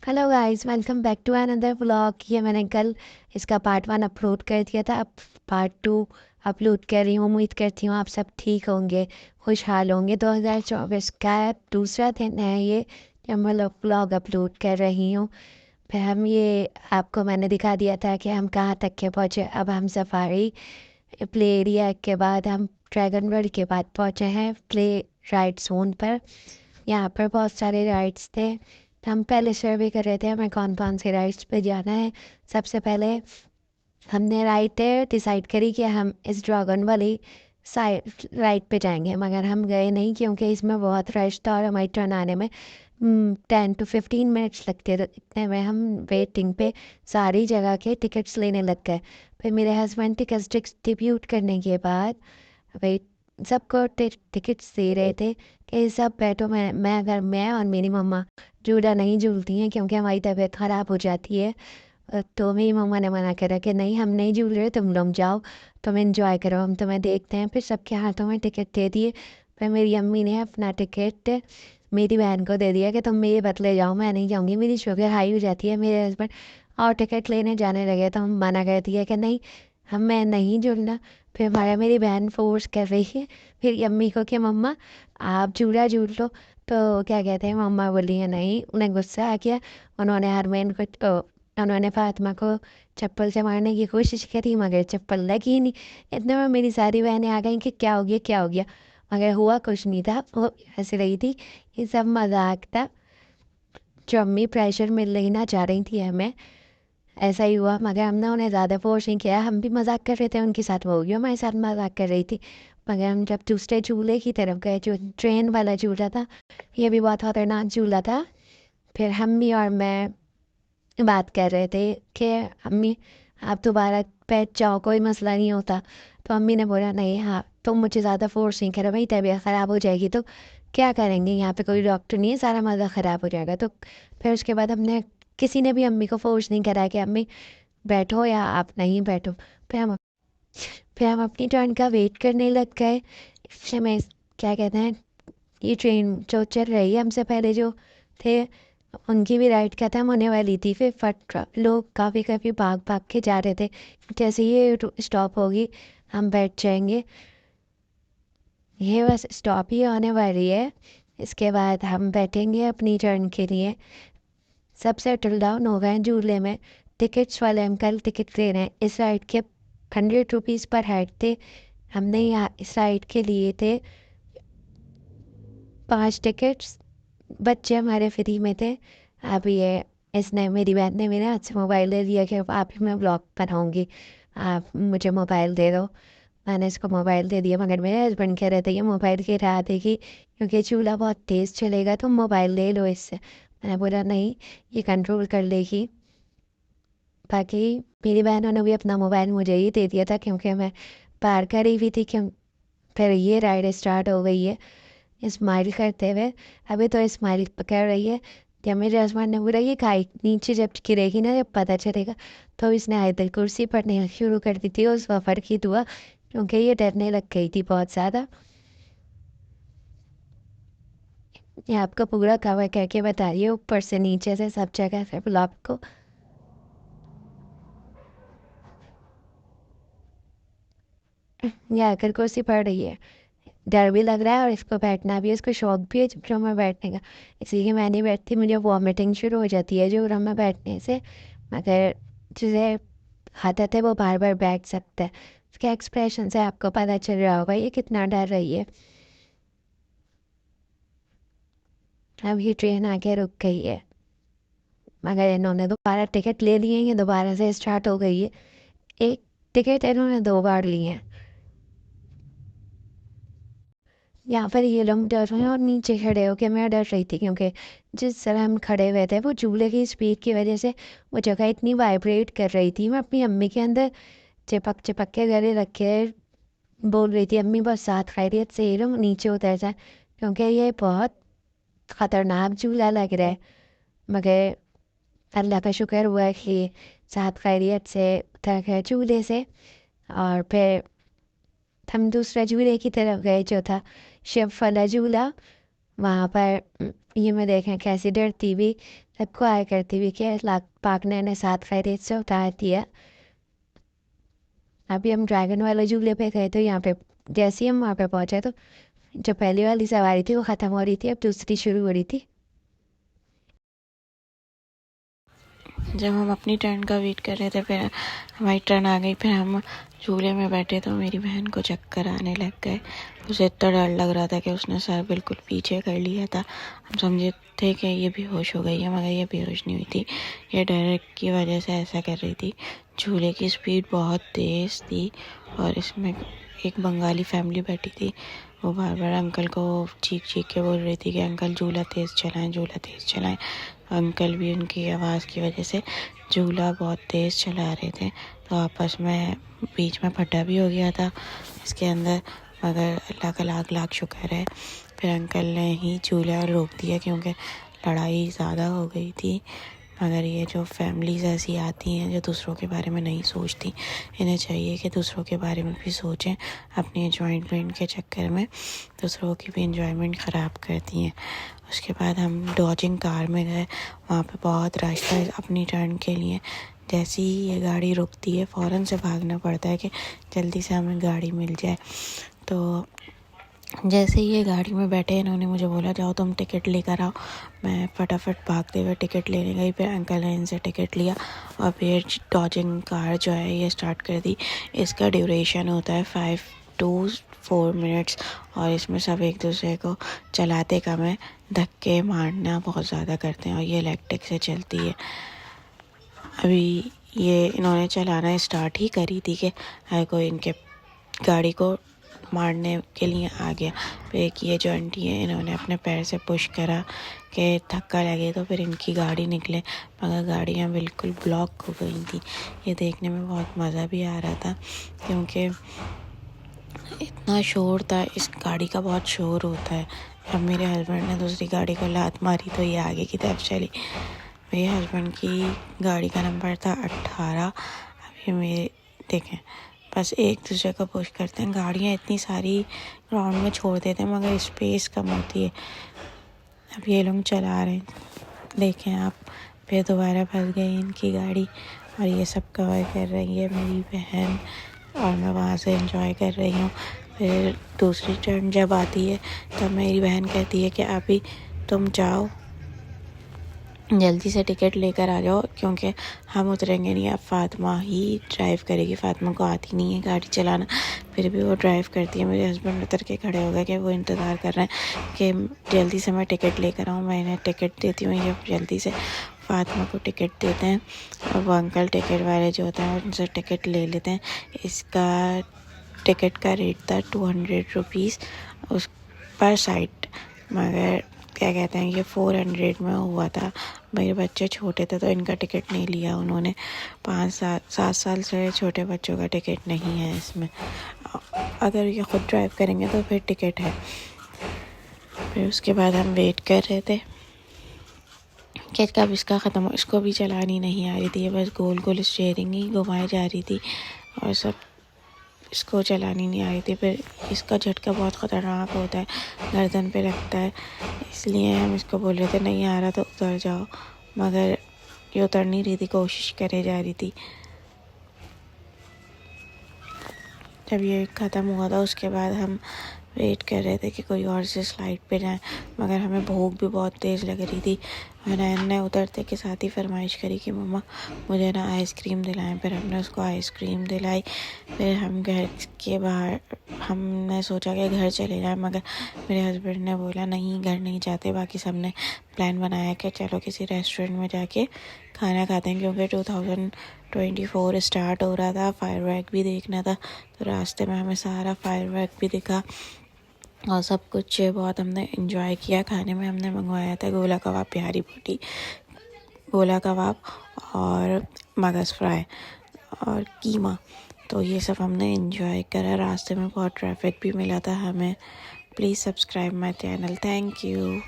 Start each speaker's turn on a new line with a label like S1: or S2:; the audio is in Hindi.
S1: Hello guys, welcome back to another vlog. ये मैंने कल इसका पार्ट 1 अपलोड कर दिया था। अब पार्ट 2 अपलोड कर रही हूँ। उम्मीद करती हूँ आप सब ठीक होंगे, खुशहाल होंगे। 2024 का दूसरा दिन है ये जब मैं व्लॉग अपलोड कर रही हूँ। फिर हम ये आपको मैंने दिखा दिया था कि हम कहाँ तक के पहुँचे। अब हम सफारी प्ले एरिया के बाद हम ड्रैगन वर्ल्ड के बाद पहुँचे हैं प्ले राइड जोन पर। यहाँ पर बहुत सारे राइड्स थे, तो हम पहले सर्वे कर रहे थे हमें कौन कौन से राइड्स पे जाना है। सबसे पहले हमने राइड डिसाइड करी कि हम इस ड्रैगन वाली साइड राइड पे जाएंगे, मगर हम गए नहीं क्योंकि इसमें बहुत रश था और हमारी टर्न आने में 10 to 15 मिनट्स लगते थे। इतने में हम वेटिंग पे सारी जगह के टिकट्स लेने लग गए। फिर मेरे हस्बैंड टिकट्स डिस्ट्रीब्यूट करने के बाद वेट सबको टिकट्स दे रहे थे कि सब बैठो। मैं अगर मैं और मेरी मम्मा झूला नहीं झूलती हैं क्योंकि हमारी तबीयत ख़राब हो जाती है। तो मेरी मम्मा ने मना करा कि नहीं, हम नहीं झूल रहे, तुम लोग जाओ, तुम एंजॉय करो, हम तुम्हें देखते हैं। फिर सबके हाथों में टिकट दे दिए। फिर मेरी अम्मी ने अपना टिकट मेरी बहन को दे दिया कि तुम ये मत ले जाओ, मैं नहीं जाऊँगी, मेरी शुगर हाई हो जाती है। मेरे हस्बैंड और टिकट लेने जाने लगे तो हम मना कर दिया कि नहीं, हम मैं नहीं जुड़ना। फिर हमारा मेरी बहन फोर्स कर रही है फिर अम्मी को कि मम्मा आप झूला झूल लो। तो क्या कहते हैं, मम्मा बोली है नहीं, उन्हें गुस्सा आ गया। उन्होंने हरमैन को उन्होंने फातिमा को चप्पल से मारने की कोशिश करी मगर चप्पल लगी ही नहीं। इतने में मेरी सारी बहनें आ गई कि क्या हो गया क्या हो गया, मगर हुआ कुछ नहीं था। वो हंस रही थी, ये सब मजाक था। जो अम्मी प्रेशर में लेना चाह रही थी हमें, ऐसा ही हुआ। मगर हमने उन्हें ज़्यादा फोर्स नहीं किया, हम भी मजाक कर रहे थे उनके साथ, वो भी हमारे साथ मजाक कर रही थी। मगर हम जब दूसरे झूले की तरफ गए, जो ट्रेन वाला झूला था, ये भी बहुत खतरनाक झूला था। फिर अम्मी और मैं बात कर रहे थे कि अम्मी आप दोबारा बैठ जाओ, कोई मसला नहीं होता। तो अम्मी ने बोला नहीं, हाँ तुम मुझे ज़्यादा फोर्स नहीं करो, भाई तबीयत ख़राब हो जाएगी तो क्या करेंगे, यहाँ पे कोई डॉक्टर नहीं है, सारा मज़ा ख़राब हो जाएगा। तो फिर उसके बाद हमने किसी ने भी अम्मी को फोर्स नहीं करा कि अम्मी बैठो या आप नहीं बैठो। फिर हम फिर हम अपनी टर्न का वेट करने लग गए। समय क्या कहते हैं, ये ट्रेन जो चल रही है हमसे पहले जो थे, उनकी भी राइड खत्म होने वाली थी। फिर फट लोग काफ़ी काफ़ी भाग भाग के जा रहे थे, जैसे ये स्टॉप होगी हम बैठ जाएंगे, ये बस स्टॉप ही होने वाली है, इसके बाद हम बैठेंगे अपनी टर्न के लिए। सब सेटल डाउन हो गए झूले में। टिकट्स वाले अंकल टिकट ले रहे हैं। इस राइड के 100 रुपीज़ पर हेड थे। हमने यहाँ इस राइड के लिए थे 5 टिकट्स। बच्चे हमारे फ्री में थे। अब ये इसने मेरी बहन ने मेरे हाथ से मोबाइल ले लिया कि आप ही मैं ब्लॉग बनाऊँगी, आप मुझे मोबाइल दे दो। मैंने इसको मोबाइल दे दिया, मगर मेरे हस्बैंड कह रहे थे ये मोबाइल की राह देगी क्योंकि चूल्हा बहुत तेज़ चलेगा, तुम मोबाइल ले लो इससे। मैंने बोला नहीं, ये कंट्रोल कर लेगी। बाकी मेरी बहनों ने भी अपना मोबाइल मुझे ही दे दिया था क्योंकि मैं पार कर ही हुई थी कि फिर ये राइड स्टार्ट हो गई है स्माइल करते हुए। अभी तो स्माइल कर रही है। जब मेरे हस्बैंड ने बोला ये खाई नीचे जब गिरेगी ना, जब पता चलेगा, तो इसने आयतल कुर्सी पढ़ने शुरू कर दी थी उस वफर की दुआ, क्योंकि ये डरने लग गई थी बहुत ज़्यादा। ये आपको पूरा कवर करके बता रही है ऊपर से नीचे से सब जगह से ब्लॉग को। ये आकर कुर्सी पड़ रही है, डर भी लग रहा है और इसको बैठना भी है, इसको शौक भी है जो मैं बैठने का। इसलिए मैं नहीं बैठती, मुझे वॉमिटिंग शुरू हो जाती है जो मैं बैठने से। मगर जिसे आदत है वो बार बार बैठ सकता है। उसके एक्सप्रेशन से आपको पता चल रहा होगा ये कितना डर रही है। अब ये ट्रेन आके रुक गई है, मगर इन्होंने दोबारा टिकट ले लिए हैं, ये दोबारा से स्टार्ट हो गई है। एक टिकट इन्होंने 2 बार ली है। यहाँ पर ये लोग डर रहे हैं और नीचे खड़े होके मैं डर रही थी क्योंकि जिस तरह हम खड़े हुए थे वो झूले की स्पीड की वजह से वो जगह इतनी वाइब्रेट कर रही थी। मैं अपनी अम्मी के अंदर चिपक चिपक के गले रख के बोल रही थी अम्मी बस साथ खैरियत से ये लोग नीचे उतर जाए क्योंकि ये बहुत ख़तरनाक झूला लग रहा है। मगर अल्लाह का शुक्र हुआ कि साथ खैरियत से उतर गए झूले से। और फिर हम दूसरा झूले की तरफ गए जो था शिव वाला झूला। वहाँ पर ये मैं देखें कैसी डरती भी सबको आया करती भी कि लाख पाकने ने साथ खैरियत से उतारती है। अभी हम ड्रैगन वाले झूले पे गए तो यहाँ पे जैसे ही हम वहाँ पे पहुँचे तो जो पहली वाली सवारी थी वो ख़त्म हो रही थी, अब दूसरी शुरू हो रही थी।
S2: जब हम अपनी टर्न का वेट कर रहे थे फिर हमारी टर्न आ गई, फिर हम झूले में बैठे तो मेरी बहन को चक्कर आने लग गए। उसे इतना डर लग रहा था कि उसने सर बिल्कुल पीछे कर लिया था। हम समझे थे कि ये बेहोश हो गई है, मगर ये बेहोश नहीं हुई थी, ये डर की वजह से ऐसा कर रही थी। झूले की स्पीड बहुत तेज़ थी और इसमें एक बंगाली फैमिली बैठी थी। वो बार बार अंकल को चीख चीख के बोल रही थी कि अंकल झूला तेज़ चलाएं, झूला तेज़ चलाएं। अंकल भी उनकी आवाज़ की वजह से झूला बहुत तेज़ चला रहे थे, तो आपस में बीच में फटा भी हो गया था इसके अंदर। मगर अल्लाह का लाख लाख शुक्र है, फिर अंकल ने ही झूला रोक दिया क्योंकि लड़ाई ज़्यादा हो गई थी। मगर ये जो फैमिलीज़ ऐसी आती हैं जो दूसरों के बारे में नहीं सोचती, इन्हें चाहिए कि दूसरों के बारे में भी सोचें। अपनी एंजॉयमेंट के चक्कर में दूसरों की भी एंजॉयमेंट ख़राब करती हैं। उसके बाद हम डॉजिंग कार में गए, वहाँ पे बहुत रश था अपनी टर्न के लिए। जैसे ही ये गाड़ी रुकती है फ़ौरन से भागना पड़ता है कि जल्दी से हमें गाड़ी मिल जाए। तो जैसे ही ये गाड़ी में बैठे इन्होंने मुझे बोला जाओ तुम टिकट लेकर आओ। मैं फटाफट भागते हुए टिकट लेने गई, फिर अंकल ने इनसे टिकट लिया और फिर डॉजिंग कार जो है ये स्टार्ट कर दी। इसका ड्यूरेशन होता है 5 to 4 मिनट्स और इसमें सब एक दूसरे को चलाते कम है, धक्के मारना बहुत ज़्यादा करते हैं और ये इलेक्ट्रिक से चलती है। अभी ये इन्होंने चलाना स्टार्ट ही करी थी कि हर कोई इनके गाड़ी को मारने के लिए आ गया। फिर एक ये जो आंटी है इन्होंने अपने पैर से पुश करा कि धक्का लगे तो फिर इनकी गाड़ी निकले, मगर गाड़ियाँ बिल्कुल ब्लॉक हो गई थी। ये देखने में बहुत मज़ा भी आ रहा था क्योंकि इतना शोर था, इस गाड़ी का बहुत शोर होता है। अब मेरे हस्बैंड ने दूसरी गाड़ी को लात मारी तो ये आगे की तरफ चली। मेरे हस्बैंड की गाड़ी का नंबर था 18। अभी मेरे देखें बस एक दूसरे को पुश करते हैं, गाड़ियाँ इतनी सारी ग्राउंड में छोड़ देते हैं मगर स्पेस कम होती है। अब ये लोग चला रहे हैं, देखें आप, फिर दोबारा फंस गई इनकी गाड़ी और ये सब कवर कर रही है मेरी बहन और मैं वहाँ से एंजॉय कर रही हूँ। फिर दूसरी टर्न जब आती है तब मेरी बहन कहती है कि अभी तुम जाओ जल्दी से टिकट लेकर आ जाओ क्योंकि हम उतरेंगे नहीं, अब फ़ातिमा ही ड्राइव करेगी। फ़ातिमा को आती नहीं है गाड़ी चलाना, फिर भी वो ड्राइव करती है। मेरे हस्बैंड उतर के खड़े हो गए कि वो इंतज़ार कर रहे हैं कि जल्दी से मैं टिकट लेकर आऊँ। मैं इन्हें टिकट देती हूँ, ये जल्दी से फ़ातिमा को टिकट देते हैं और वो अंकल टिकट वाले जो होते हैं उनसे टिकट ले लेते हैं। इसका टिकट का रेट था 200 रुपीज़ उस पर साइड, मगर क्या कहते हैं ये 400 में हुआ था। मेरे बच्चे छोटे थे तो इनका टिकट नहीं लिया उन्होंने। 7 साल से छोटे बच्चों का टिकट नहीं है इसमें, अगर ये ख़ुद ड्राइव करेंगे तो फिर टिकट है। फिर उसके बाद हम वेट कर रहे थे कि कब इसका ख़त्म हो। इसको भी चलानी नहीं आ रही थी, ये बस गोल गोल स्टीयरिंग ही घुमाई जा रही थी और सब इसको चलानी नहीं आ रही थी। फिर इसका झटका बहुत ख़तरनाक होता है, गर्दन पे लगता है, इसलिए हम इसको बोल रहे थे नहीं आ रहा तो उतर जाओ, मगर ये उतर नहीं रही थी, कोशिश करे जा रही थी। जब ये ख़त्म हुआ था उसके बाद हम वेट कर रहे थे कि कोई और से स्लाइड पे जाएं, मगर हमें भूख भी बहुत तेज़ लग रही थी। नैन ने उतरते के साथ ही फरमाइश करी कि मम्मा मुझे ना आइसक्रीम दिलाएं। फिर हमने उसको आइसक्रीम दिलाई। फिर हम घर के बाहर, हमने सोचा कि घर चले जाएं, मगर मेरे हस्बैंड ने बोला नहीं घर नहीं जाते। बाकी सब ने प्लान बनाया कि चलो किसी रेस्टोरेंट में जाके खाना खाते हैं क्योंकि 2024 स्टार्ट हो रहा था, फायरवर्क भी देखना था। तो रास्ते में हमें सारा फायरवर्क भी दिखा और सब कुछ बहुत हमने एंजॉय किया। खाने में हमने मंगवाया था गोला कबाब, बिहारी बोटी, गोला कबाब और मगज़ फ्राई और कीमा। तो ये सब हमने एंजॉय करा। रास्ते में बहुत ट्रैफिक भी मिला था हमें। Please subscribe my channel. Thank you.